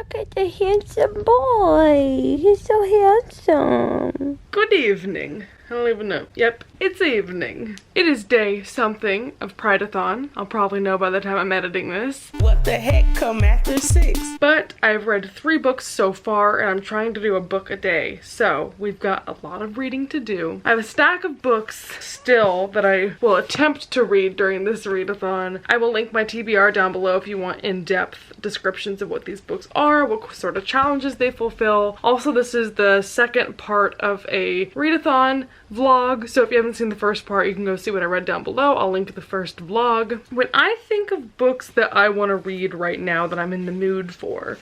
Look at the handsome boy. He's so handsome. Good evening. I don't even know. Yep, it's evening. It is day something of Prideathon. I'll probably know by the time I'm editing this. What the heck come after 6? But I've read 3 books so far and I'm trying to do a book a day. So we've got a lot of reading to do. I have a stack of books still that I will attempt to read during this readathon. I will link my TBR down below if you want in-depth descriptions of what these books are, what sort of challenges they fulfill. Also, this is the second part of a readathon vlog, so if you haven't seen the first part, you can go see what I read down below. I'll link the first vlog. When I think of books that I want to read right now that I'm in the mood for,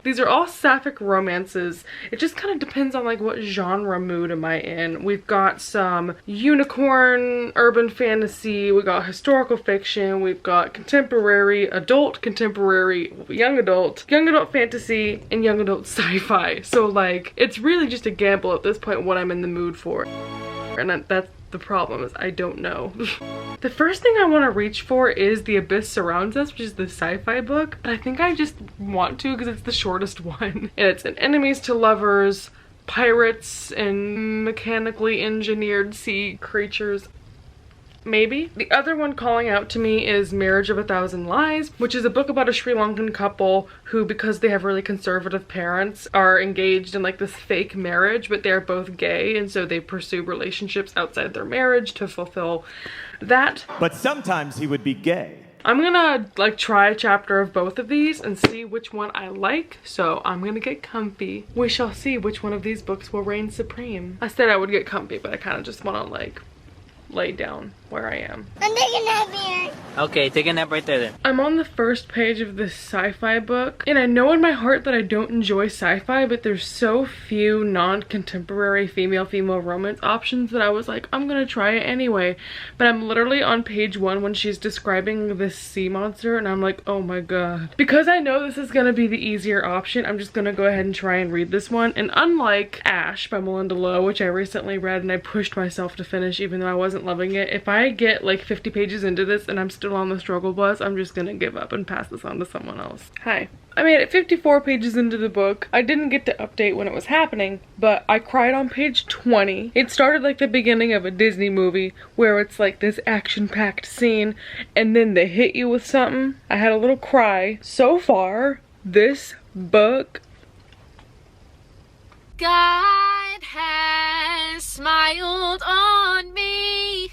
these are all sapphic romances. It just kind of depends on like what genre mood am I in. We've got some unicorn, urban fantasy, we got historical fiction, we've got contemporary, adult contemporary, young adult fantasy, and young adult sci-fi. So like, it's really just a gamble at this point what I'm in the mood for. And that's the problem, is I don't know. The first thing I want to reach for is The Abyss Surrounds Us, which is the sci-fi book, but I think I just want to because it's the shortest one. And it's an enemies to lovers, pirates, and mechanically engineered sea creatures. Maybe. The other one calling out to me is Marriage of a Thousand Lies, which is a book about a Sri Lankan couple who, because they have really conservative parents, are engaged in like this fake marriage, but they're both gay, and so they pursue relationships outside their marriage to fulfill that. But sometimes he would be gay. I'm gonna like try a chapter of both of these and see which one I like, so I'm gonna get comfy. We shall see which one of these books will reign supreme. I said I would get comfy, but I kind of just want to like lay down where I am. I'm taking a nap here. Okay, take a nap right there then. I'm on the first page of this sci-fi book, and I know in my heart that I don't enjoy sci-fi, but there's so few non-contemporary female romance options that I was like, I'm gonna try it anyway. But I'm literally on page 1 when she's describing this sea monster, and I'm like, oh my god. Because I know this is gonna be the easier option, I'm just gonna go ahead and try and read this one. And unlike Ash by Melinda Lowe, which I recently read and I pushed myself to finish even though I wasn't loving it, if I get like 50 pages into this and I'm still on the struggle bus, I'm just gonna give up and pass this on to someone else. Hi. I made it 54 pages into the book. I didn't get to update when it was happening, but I cried on page 20. It started like the beginning of a Disney movie where it's like this action-packed scene and then they hit you with something. I had a little cry. So far, this book, God has smiled on me.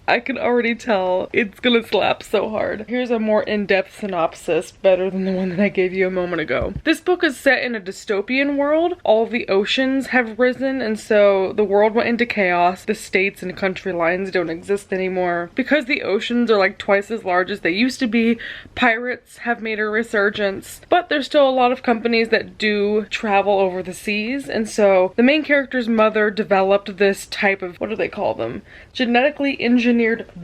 I can already tell it's gonna slap so hard. Here's a more in-depth synopsis, better than the one that I gave you a moment ago. This book is set in a dystopian world. All the oceans have risen, and so the world went into chaos. The states and country lines don't exist anymore. Because the oceans are like twice as large as they used to be, pirates have made a resurgence, but there's still a lot of companies that do travel over the seas, and so the main character's mother developed this type of, what do they call them? Genetically engineered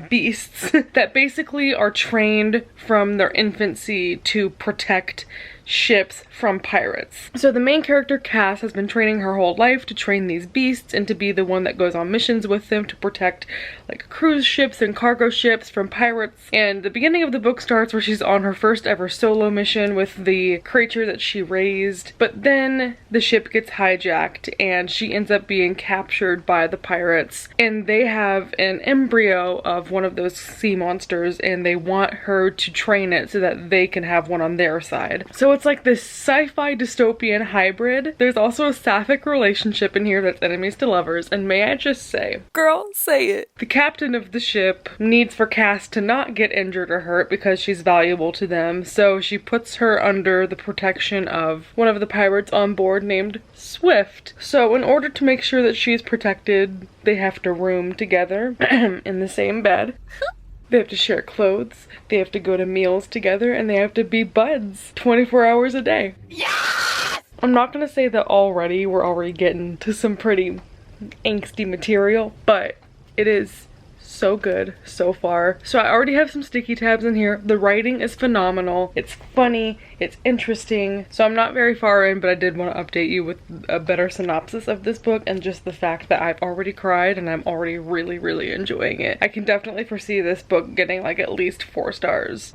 beasts that basically are trained from their infancy to protect ships from pirates. So the main character, Cass, has been training her whole life to train these beasts and to be the one that goes on missions with them to protect like cruise ships and cargo ships from pirates. And the beginning of the book starts where she's on her first ever solo mission with the creature that she raised, but then the ship gets hijacked and she ends up being captured by the pirates, and they have an embryo of one of those sea monsters and they want her to train it so that they can have one on their side. So it's like this sci-fi dystopian hybrid. There's also a sapphic relationship in here that's enemies to lovers, and may I just say, girl, say it. The captain of the ship needs for Cass to not get injured or hurt because she's valuable to them, so she puts her under the protection of one of the pirates on board named Swift. So in order to make sure that she's protected, they have to room together in the same bed. They have to share clothes, they have to go to meals together, and they have to be buds 24 hours a day. Yes! I'm not gonna say that we're already getting to some pretty angsty material, but it is so good so far. So I already have some sticky tabs in here. The writing is phenomenal. It's funny, it's interesting. So I'm not very far in, but I did want to update you with a better synopsis of this book and just the fact that I've already cried and I'm already really enjoying it. I can definitely foresee this book getting like at least 4 stars.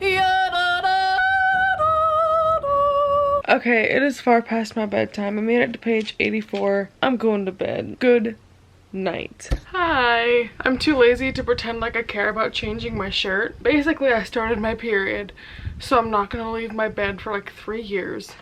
Okay, it is far past my bedtime. I made it to page 84. I'm going to bed. Good night. Hi. I'm too lazy to pretend like I care about changing my shirt. Basically, I started my period, so I'm not gonna leave my bed for like 3 years.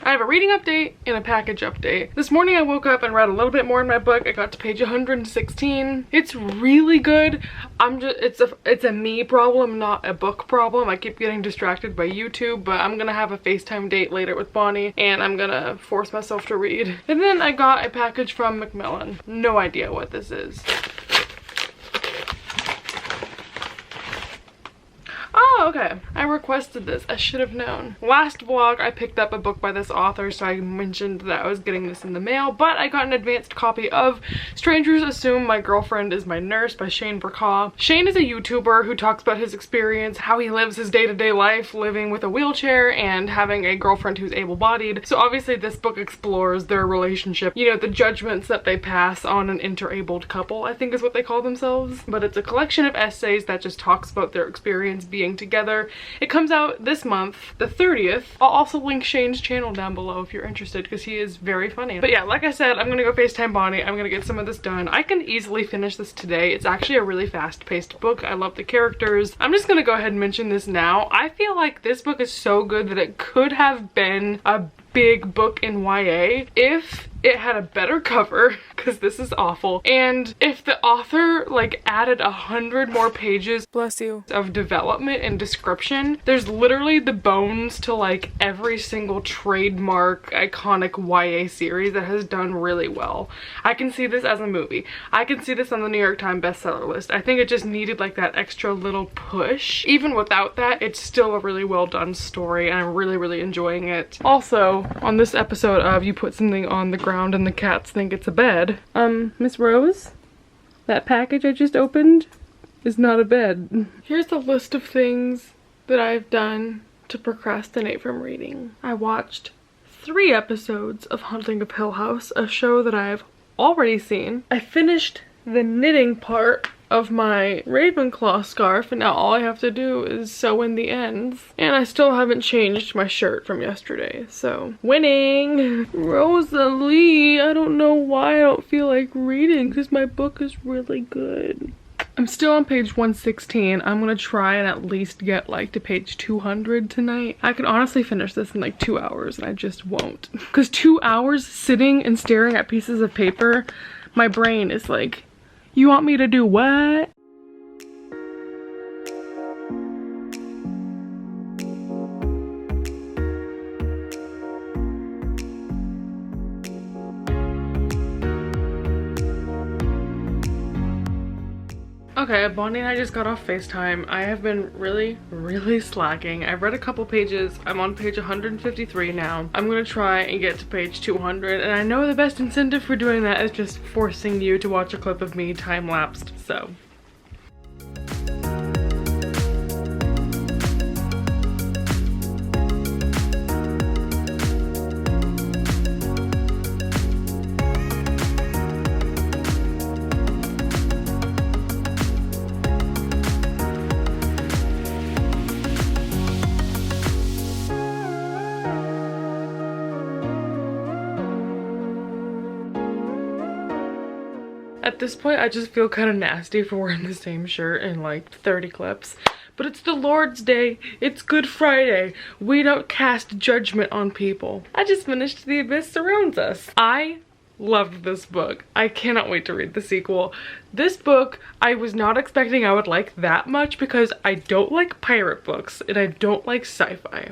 I have a reading update and a package update. This morning I woke up and read a little bit more in my book. I got to page 116. It's really good. It's a me problem, not a book problem. I keep getting distracted by YouTube, but I'm gonna have a FaceTime date later with Bonnie and I'm gonna force myself to read. And then I got a package from Macmillan. No idea what this is. Oh, okay. I requested this. I should have known. Last vlog, I picked up a book by this author, so I mentioned that I was getting this in the mail, but I got an advanced copy of Strangers Assume My Girlfriend Is My Nurse by Shane Brokaw. Shane is a YouTuber who talks about his experience, how he lives his day-to-day life living with a wheelchair and having a girlfriend who's able-bodied. So obviously this book explores their relationship, you know, the judgments that they pass on an interabled couple, I think is what they call themselves. But it's a collection of essays that just talks about their experience being together. It comes out this month, the 30th. I'll also link Shane's channel down below if you're interested because he is very funny. But yeah, like I said, I'm gonna go FaceTime Bonnie. I'm gonna get some of this done. I can easily finish this today. It's actually a really fast-paced book. I love the characters. I'm just gonna go ahead and mention this now. I feel like this book is so good that it could have been a big book in YA if it had a better cover, because this is awful, and if the author like added 100 more pages, bless you, of development and description. There's literally the bones to like every single trademark iconic YA series that has done really well. I can see this as a movie. I can see this on the New York Times bestseller list. I think it just needed like that extra little push. Even without that, it's still a really well done story and I'm really enjoying it. Also, on this episode of You Put Something on the Ground and the Cats Think It's a Bed, Miss Rose, that package I just opened is not a bed. Here's the list of things that I've done to procrastinate from reading. I watched 3 episodes of Haunting of Hill House, a show that I've already seen. I finished the knitting part of my Ravenclaw scarf and now all I have to do is sew in the ends. And I still haven't changed my shirt from yesterday, so winning! Rosalie, I don't know why I don't feel like reading because my book is really good. I'm still on page 116. I'm gonna try and at least get like to page 200 tonight. I can honestly finish this in like 2 hours and I just won't. Because 2 hours sitting and staring at pieces of paper, my brain is like, you want me to do what? Okay, Bonnie and I just got off FaceTime. I have been really slacking. I've read a couple pages. I'm on page 153 now. I'm gonna try and get to page 200, and I know the best incentive for doing that is just forcing you to watch a clip of me time-lapsed, so. At this point, I just feel kind of nasty for wearing the same shirt in like 30 clips. But it's the Lord's Day. It's Good Friday. We don't cast judgment on people. I just finished The Abyss Surrounds Us. I loved this book. I cannot wait to read the sequel. This book, I was not expecting I would like that much because I don't like pirate books and I don't like sci-fi.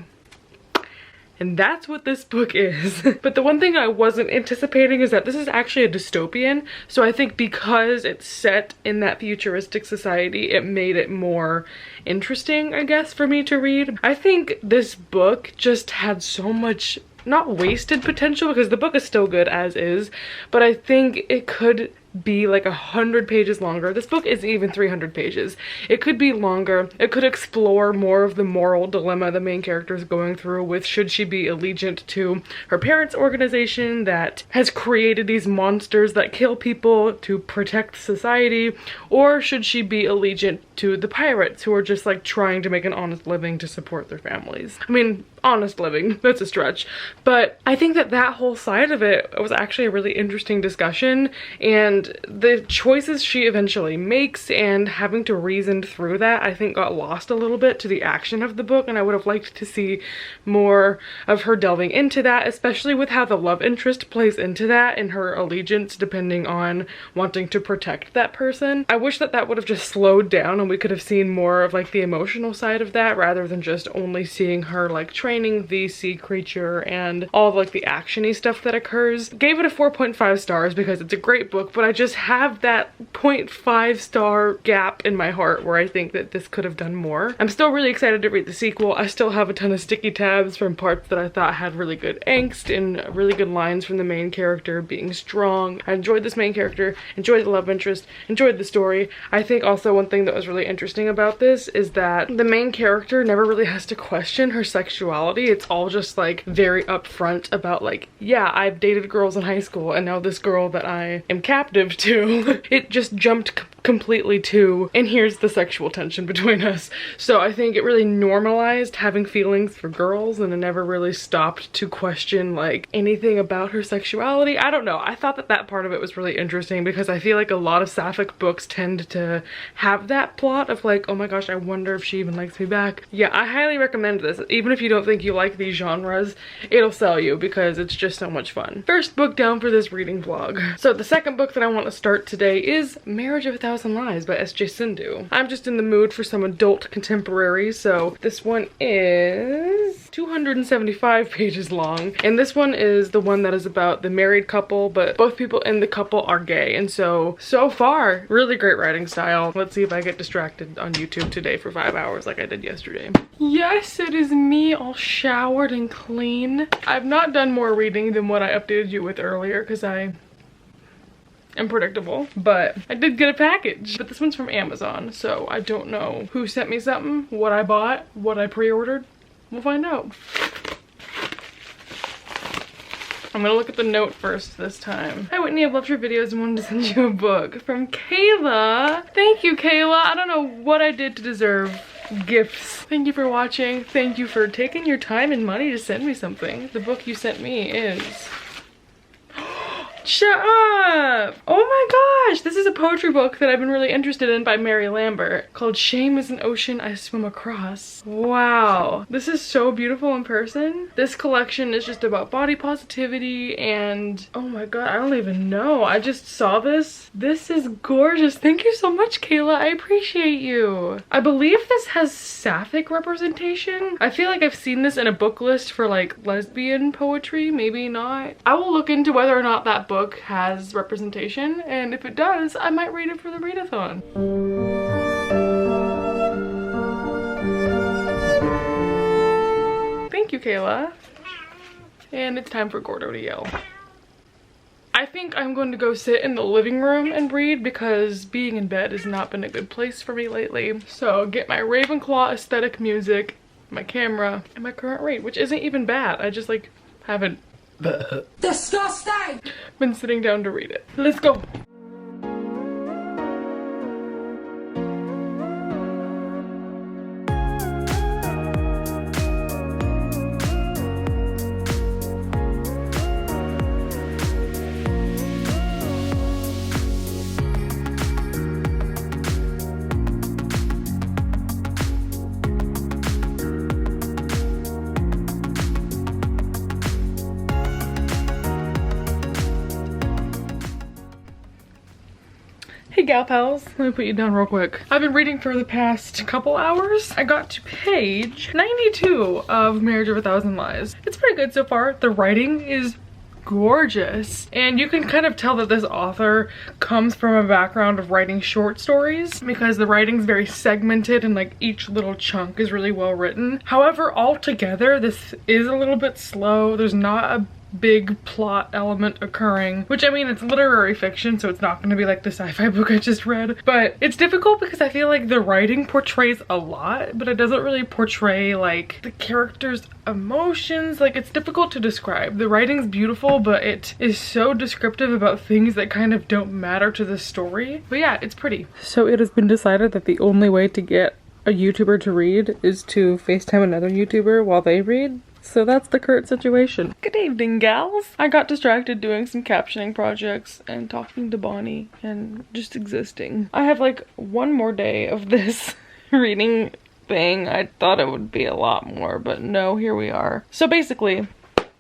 And that's what this book is. But the one thing I wasn't anticipating is that this is actually a dystopian. So I think because it's set in that futuristic society, it made it more interesting, I guess, for me to read. I think this book just had so much, not wasted potential, because the book is still good as is, but I think it could be like 100 pages longer. This book isn't even 300 pages. It could be longer. It could explore more of the moral dilemma the main character is going through with should she be allegiant to her parents' organization that has created these monsters that kill people to protect society, or should she be allegiant to the pirates who are just like trying to make an honest living to support their families. I mean, honest living, that's a stretch, but I think that that whole side of it was actually a really interesting discussion, and the choices she eventually makes and having to reason through that I think got lost a little bit to the action of the book, and I would have liked to see more of her delving into that, especially with how the love interest plays into that and her allegiance depending on wanting to protect that person. I wish that that would have just slowed down and we could have seen more of like the emotional side of that rather than just only seeing her like training the sea creature and all of like the actiony stuff that occurs. Gave it a 4.5 stars because it's a great book, but I just have that 0.5 star gap in my heart where I think that this could have done more. I'm still really excited to read the sequel. I still have a ton of sticky tabs from parts that I thought had really good angst and really good lines from the main character being strong. I enjoyed this main character, enjoyed the love interest, enjoyed the story. I think also one thing that was really interesting about this is that the main character never really has to question her sexuality. It's all just like very upfront about like, yeah, I've dated girls in high school and now this girl that I am captive to, it just jumped completely to, and here's the sexual tension between us. So I think it really normalized having feelings for girls, and it never really stopped to question like anything about her sexuality. I don't know. I thought that that part of it was really interesting because I feel like a lot of sapphic books tend to have that plot of like, oh my gosh, I wonder if she even likes me back. Yeah, I highly recommend this. Even if you don't think you like these genres, it'll sell you because it's just so much fun. First book down for this reading vlog. So the second book that I want to start today is Marriage of a Thousand Lies by S.J. Sindhu. I'm just in the mood for some adult contemporary, so this one is 275 pages long, and this one is the one that is about the married couple, but both people in the couple are gay, and so far, really great writing style. Let's see if I get distracted on YouTube today for 5 hours like I did yesterday. Yes, it is me all showered and clean. I've not done more reading than what I updated you with earlier because I am predictable, but I did get a package. But this one's from Amazon, so I don't know who sent me something, what I bought, what I pre-ordered. We'll find out. I'm gonna look at the note first this time. Hi Whitney, I've loved your videos and wanted to send you a book. From Kayla. Thank you, Kayla. I don't know what I did to deserve gifts. Thank you for watching. Thank you for taking your time and money to send me something. The book you sent me is... Shut up! Oh my gosh! This is a poetry book that I've been really interested in by Mary Lambert called Shame is an Ocean I Swim Across. Wow. This is so beautiful in person. This collection is just about body positivity and oh my god, I don't even know. I just saw this. This is gorgeous. Thank you so much, Kayla. I appreciate you. I believe this has sapphic representation. I feel like I've seen this in a book list for like lesbian poetry. Maybe not. I will look into whether or not that book has representation, and if it does, I might read it for the read-a-thon. Thank you, Kayla. And it's time for Gordo to yell. I think I'm going to go sit in the living room and read because being in bed has not been a good place for me lately. So get my Ravenclaw aesthetic music, my camera, and my current read, which isn't even bad. I just like haven't disgusting been sitting down to read it. Let's go. Hey gal pals, let me put you down real quick. I've been reading for the past couple hours. I got to page 92 of Marriage of a Thousand Lies. It's pretty good so far. The writing is gorgeous, and you can kind of tell that this author comes from a background of writing short stories because the writing's very segmented and like each little chunk is really well written. However, altogether this is a little bit slow. There's not a big plot element occurring, which I mean, it's literary fiction, so it's not going to be like the sci-fi book I just read, but it's difficult because I feel like the writing portrays a lot, but it doesn't really portray like the characters' emotions. Like, it's difficult to describe. The writing's beautiful, but it is so descriptive about things that kind of don't matter to the story. But yeah, it's pretty. So it has been decided that the only way to get a YouTuber to read is to FaceTime another YouTuber while they read. So that's the current situation. Good evening, gals. I got distracted doing some captioning projects and talking to Bonnie and just existing. I have like one more day of this reading thing. I thought it would be a lot more, but no, here we are. So basically,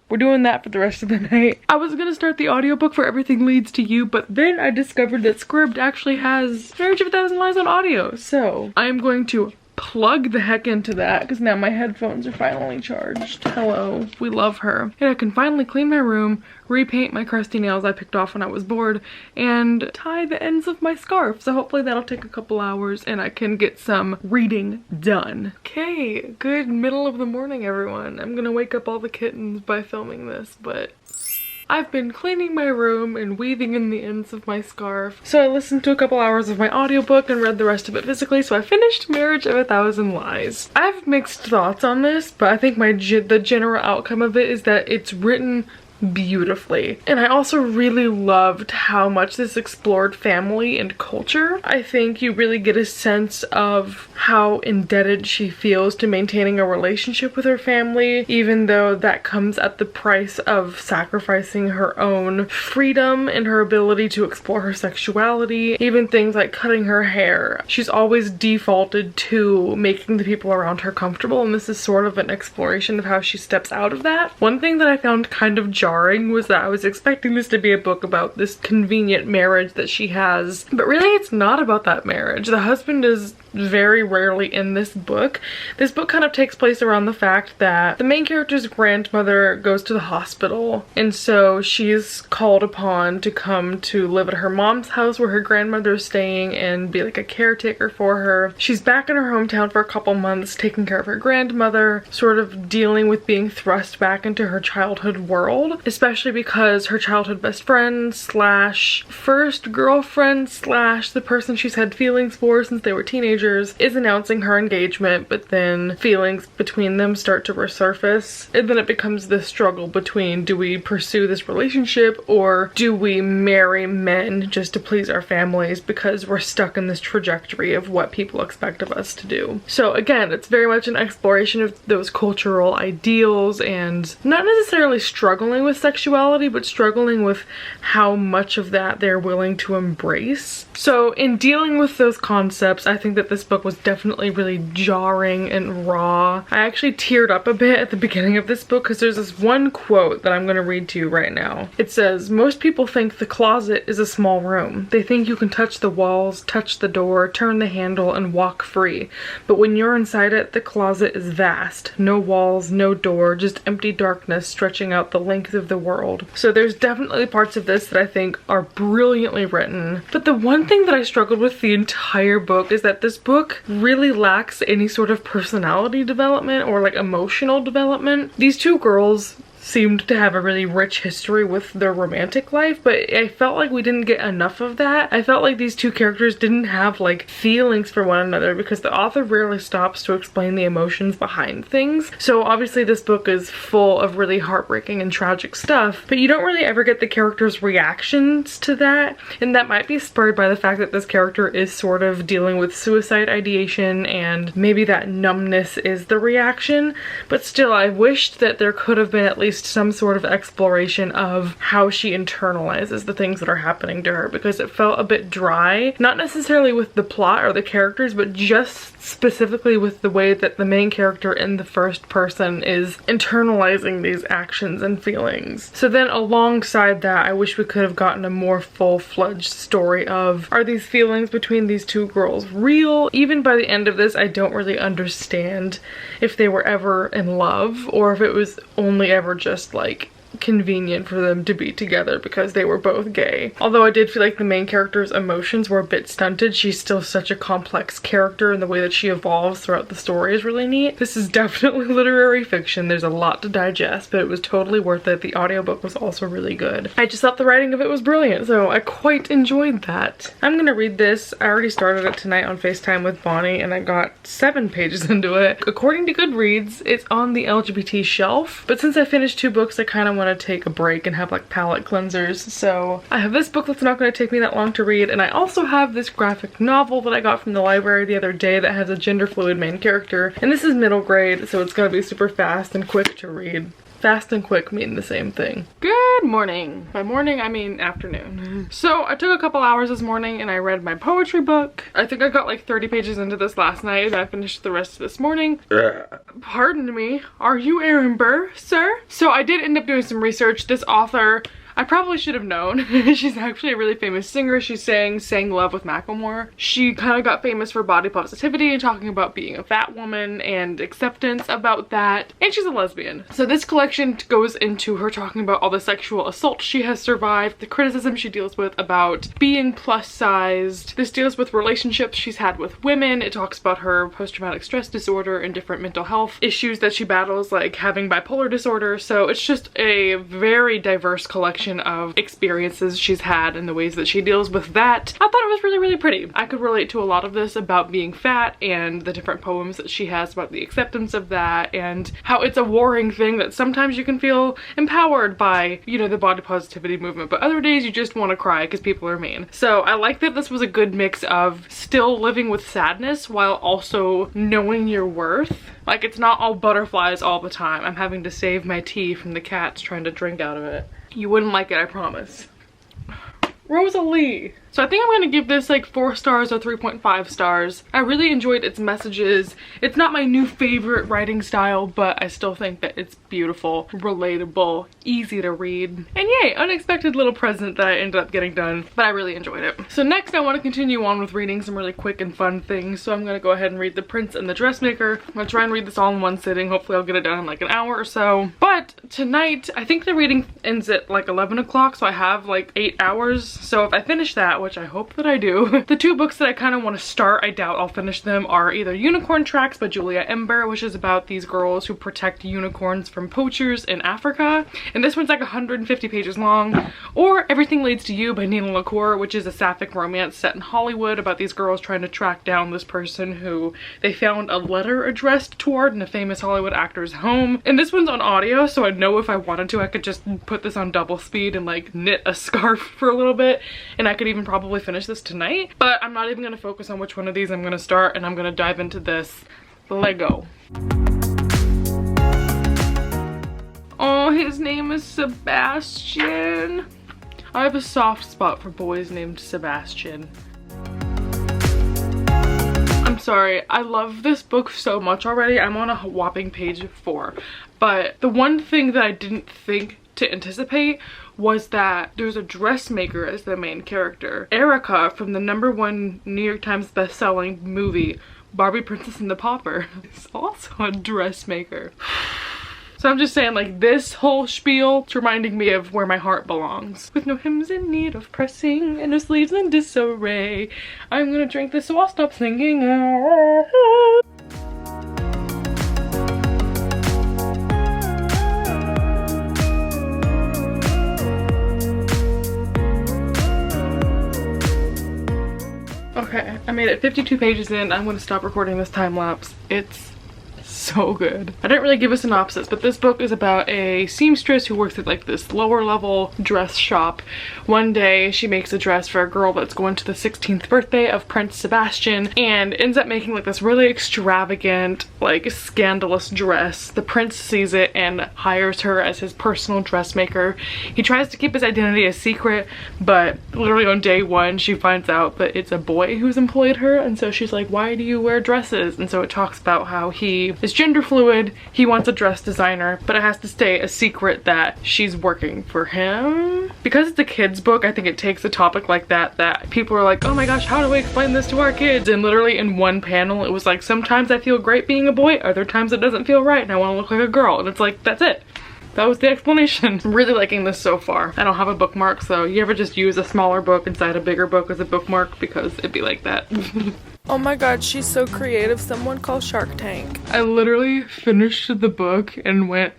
we're doing that for the rest of the night. I was gonna start the audiobook for Everything Leads to You, but then I discovered that Scribd actually has Marriage of a Thousand Lies on audio. So I'm going to plug the heck into that because now my headphones are finally charged. Hello, we love her. And I can finally clean my room, repaint my crusty nails I picked off when I was bored, and tie the ends of my scarf. So hopefully that'll take a couple hours and I can get some reading done. Okay, good middle of the morning, everyone. I'm gonna wake up all the kittens by filming this, but I've been cleaning my room and weaving in the ends of my scarf. So I listened to a couple hours of my audiobook and read the rest of it physically, so I finished Marriage of a Thousand Lies. I have mixed thoughts on this, but I think the general outcome of it is that it's written beautifully. And I also really loved how much this explored family and culture. I think you really get a sense of how indebted she feels to maintaining a relationship with her family, even though that comes at the price of sacrificing her own freedom and her ability to explore her sexuality, even things like cutting her hair. She's always defaulted to making the people around her comfortable, and this is sort of an exploration of how she steps out of that. One thing that I found kind of jarring was that I was expecting this to be a book about this convenient marriage that she has, but really it's not about that marriage. The husband is very rarely in this book. This book kind of takes place around the fact that the main character's grandmother goes to the hospital, and so she's called upon to come to live at her mom's house where her grandmother is staying and be like a caretaker for her. She's back in her hometown for a couple months taking care of her grandmother, sort of dealing with being thrust back into her childhood world, especially because her childhood best friend slash first girlfriend slash the person she's had feelings for since they were teenagers is announcing her engagement, but then feelings between them start to resurface, and then it becomes this struggle between, do we pursue this relationship or do we marry men just to please our families because we're stuck in this trajectory of what people expect of us to do. So again, it's very much an exploration of those cultural ideals and not necessarily struggling with sexuality, but struggling with how much of that they're willing to embrace. So in dealing with those concepts, I think that this book was definitely really jarring and raw. I actually teared up a bit at the beginning of this book because there's this one quote that I'm going to read to you right now. It says, "Most people think the closet is a small room. They think you can touch the walls, touch the door, turn the handle, and walk free. But when you're inside it, the closet is vast. No walls, no door, just empty darkness stretching out the length of the world." So there's definitely parts of this that I think are brilliantly written. But the one thing that I struggled with the entire book is that this book really lacks any sort of personality development or like emotional development. These two girls seemed to have a really rich history with their romantic life, but I felt like we didn't get enough of that. I felt like these two characters didn't have like feelings for one another because the author rarely stops to explain the emotions behind things. So obviously this book is full of really heartbreaking and tragic stuff, but you don't really ever get the characters' reactions to that, and that might be spurred by the fact that this character is sort of dealing with suicide ideation, and maybe that numbness is the reaction. But still, I wished that there could have been at least some sort of exploration of how she internalizes the things that are happening to her, because it felt a bit dry, not necessarily with the plot or the characters, but just specifically with the way that the main character in the first person is internalizing these actions and feelings. So then alongside that, I wish we could have gotten a more full-fledged story of, are these feelings between these two girls real? Even by the end of this, I don't really understand if they were ever in love or if it was only ever just like convenient for them to be together because they were both gay. Although I did feel like the main character's emotions were a bit stunted, she's still such a complex character, and the way that she evolves throughout the story is really neat. This is definitely literary fiction. There's a lot to digest, but it was totally worth it. The audiobook was also really good. I just thought the writing of it was brilliant, so I quite enjoyed that. I'm gonna read this. I already started it tonight on FaceTime with Bonnie, and I got 7 pages into it. According to Goodreads, it's on the LGBT shelf, but since I finished 2 books, I kind of want to take a break and have like palate cleansers. So I have this book that's not going to take me that long to read, and I also have this graphic novel that I got from the library the other day that has a gender fluid main character, and this is middle grade, so it's gonna be super fast and quick to read. Fast and quick mean the same thing. Good morning. By morning, I mean afternoon. So I took a couple hours this morning and I read my poetry book. I think I got like 30 pages into this last night and I finished the rest this morning. Pardon me, are you Aaron Burr, sir? So I did end up doing some research. This author, I probably should have known. She's actually a really famous singer. She sang Love with Macklemore. She kind of got famous for body positivity and talking about being a fat woman and acceptance about that. And she's a lesbian. So this collection goes into her talking about all the sexual assault she has survived, the criticism she deals with about being plus sized. This deals with relationships she's had with women. It talks about her post-traumatic stress disorder and different mental health issues that she battles, like having bipolar disorder. So it's just a very diverse collection of experiences she's had and the ways that she deals with that. I thought it was really pretty. I could relate to a lot of this about being fat and the different poems that she has about the acceptance of that and how it's a warring thing that sometimes you can feel empowered by, you know, the body positivity movement, but other days you just want to cry because people are mean. So I like that this was a good mix of still living with sadness while also knowing your worth. Like, it's not all butterflies all the time. I'm having to save my tea from the cats trying to drink out of it. You wouldn't like it, I promise. Rosalie. So I think I'm gonna give this like 4 stars or 3.5 stars. I really enjoyed its messages. It's not my new favorite writing style, but I still think that it's beautiful, relatable, easy to read. And yay, unexpected little present that I ended up getting done, but I really enjoyed it. So next I want to continue on with reading some really quick and fun things. So I'm gonna go ahead and read The Prince and the Dressmaker. I'm gonna try and read this all in one sitting. Hopefully I'll get it done in like an hour or so. But tonight, I think the reading ends at like 11 o'clock, so I have like 8 hours. So if I finish that, which I hope that I do, the 2 books that I kind of want to start, I doubt I'll finish them, are either Unicorn Tracks by Julia Ember, which is about these girls who protect unicorns from poachers in Africa, and this one's like 150 pages long, or Everything Leads to You by Nina LaCour, which is a sapphic romance set in Hollywood about these girls trying to track down this person who they found a letter addressed toward in a famous Hollywood actor's home. And this one's on audio, so I know if I wanted to I could just put this on double speed and like knit a scarf for a little bit, and I could even probably finish this tonight. But I'm not even gonna focus on which one of these I'm gonna start, and I'm gonna dive into this. Lego. Oh, his name is Sebastian. I have a soft spot for boys named Sebastian. I'm sorry, I love this book so much already. I'm on a whopping page 4. But the one thing that I didn't think to anticipate was that there's a dressmaker as the main character. Erica from the #1 New York Times best-selling movie Barbie Princess and the Pauper is also a dressmaker. So I'm just saying, like, this whole spiel is reminding me of where my heart belongs. With no hems in need of pressing and no sleeves in disarray, I'm gonna drink this so I'll stop singing. Okay, I made it 52 pages in. I'm gonna stop recording this time lapse. It's so good. I didn't really give a synopsis, but this book is about a seamstress who works at like this lower level dress shop. One day she makes a dress for a girl that's going to the 16th birthday of Prince Sebastian and ends up making like this really extravagant, like scandalous dress. The prince sees it and hires her as his personal dressmaker. He tries to keep his identity a secret, but literally on day 1 she finds out that it's a boy who's employed her, and so she's like, why do you wear dresses? And so it talks about how he is gender fluid, he wants a dress designer, but it has to stay a secret that she's working for him. Because it's a kid's book, I think it takes a topic like that people are like, oh my gosh, how do we explain this to our kids? And literally in one panel it was like, sometimes I feel great being a boy, other times it doesn't feel right and I want to look like a girl. And it's like, that's that was the explanation. I'm really liking this so far. I don't have a bookmark, so you ever just use a smaller book inside a bigger book as a bookmark, because it'd be like that. Oh my god, she's so creative. Someone call Shark Tank. I literally finished the book and went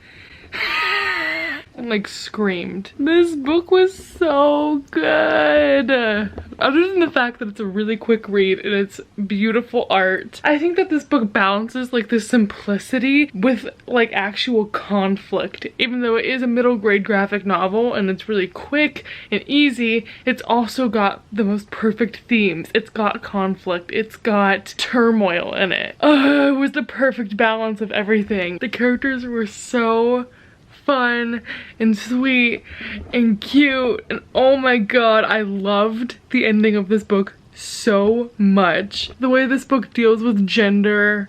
and like screamed. This book was so good. Other than the fact that it's a really quick read and it's beautiful art, I think that this book balances like the simplicity with like actual conflict. Even though it is a middle grade graphic novel and it's really quick and easy, it's also got the most perfect themes. It's got conflict, it's got turmoil in it. It was the perfect balance of everything. The characters were so fun and sweet and cute, and oh my god, I loved the ending of this book so much. The way this book deals with gender,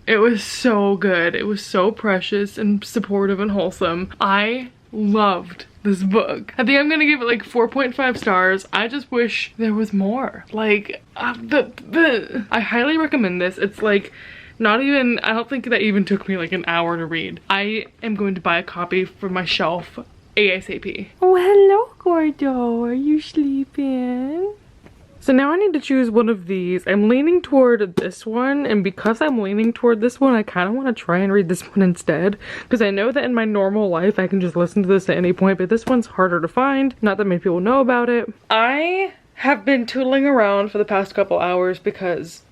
it was so good. It was so precious and supportive and wholesome. I loved this book. I think I'm gonna give it like 4.5 stars. I just wish there was more. Like, I highly recommend this. It's like not even, I don't think that even took me like an hour to read. I am going to buy a copy for my shelf ASAP. Oh, hello, Gordo. Are you sleeping? So now I need to choose one of these. I'm leaning toward this one, and because I'm leaning toward this one, I kind of want to try and read this one instead, because I know that in my normal life I can just listen to this at any point, but this one's harder to find. Not that many people know about it. I have been tootling around for the past couple hours because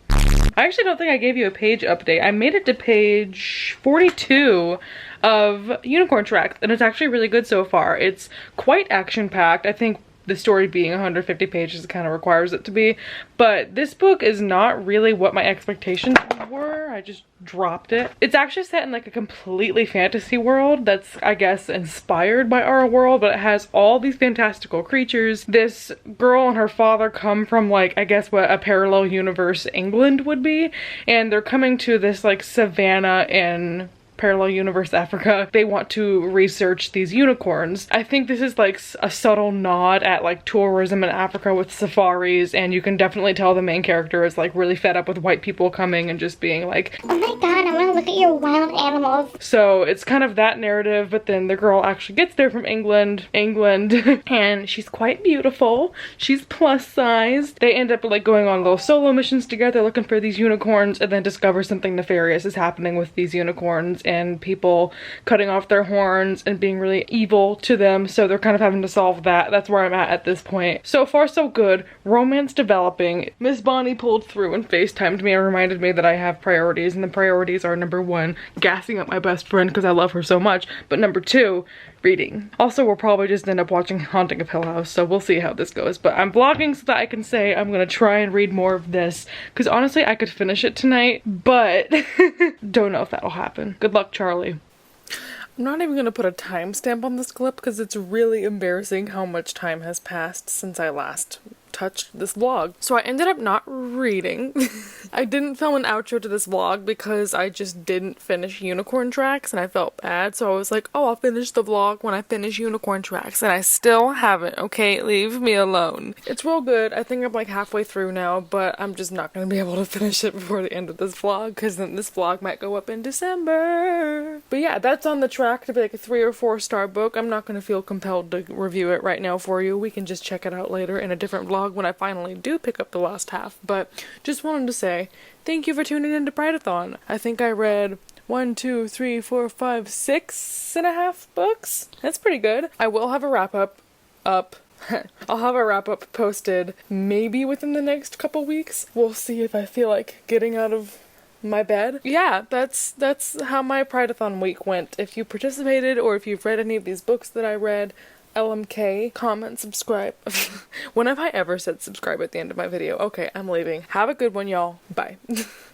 I actually don't think I gave you a page update. I made it to page 42 of Unicorn Tracks, and it's actually really good so far. It's quite action-packed. I think the story being 150 pages kind of requires it to be, but this book is not really what my expectations were. I just dropped it. It's actually set in like a completely fantasy world that's, I guess, inspired by our world, but it has all these fantastical creatures. This girl and her father come from like, I guess what a parallel universe England would be, and they're coming to this like savannah in parallel universe Africa. They want to research these unicorns. I think this is like a subtle nod at like tourism in Africa with safaris, and you can definitely tell the main character is like really fed up with white people coming and just being like, oh my god, I want to look at your wild animals. So it's kind of that narrative, but then the girl actually gets there from England, and she's quite beautiful. She's plus sized. They end up like going on little solo missions together looking for these unicorns, and then discover something nefarious is happening with these unicorns and people cutting off their horns and being really evil to them, so they're kind of having to solve that. That's where I'm at this point. So far so good. Romance developing. Miss Bonnie pulled through and FaceTimed me and reminded me that I have priorities, and the priorities are number 1, gassing up my best friend because I love her so much, but number 2, reading. Also, we'll probably just end up watching Haunting of Hill House, so we'll see how this goes, but I'm vlogging so that I can say I'm gonna try and read more of this, because honestly I could finish it tonight, but don't know if that'll happen. Good luck, Charlie. I'm not even gonna put a timestamp on this clip because it's really embarrassing how much time has passed since I last touched this vlog. So I ended up not reading. I didn't film an outro to this vlog because I just didn't finish Unicorn Tracks and I felt bad, so I was like, oh, I'll finish the vlog when I finish Unicorn Tracks, and I still haven't. Okay, leave me alone. It's real good. I think I'm like halfway through now, but I'm just not gonna be able to finish it before the end of this vlog because then this vlog might go up in December. But yeah, that's on the track to be like a 3 or 4 star book. I'm not gonna feel compelled to review it right now for you. We can just check it out later in a different vlog when I finally do pick up the last half, but just wanted to say thank you for tuning in to Prideathon. I think I read 1, 2, 3, 4, 5, 6.5 books. That's pretty good. I will have a wrap up I'll have a wrap up posted maybe within the next couple weeks. We'll see if I feel like getting out of my bed. Yeah, that's how my Prideathon week went. If you participated or if you've read any of these books that I read, LMK, comment, subscribe. When have I ever said subscribe at the end of my video? Okay, I'm leaving. Have a good one, y'all. Bye.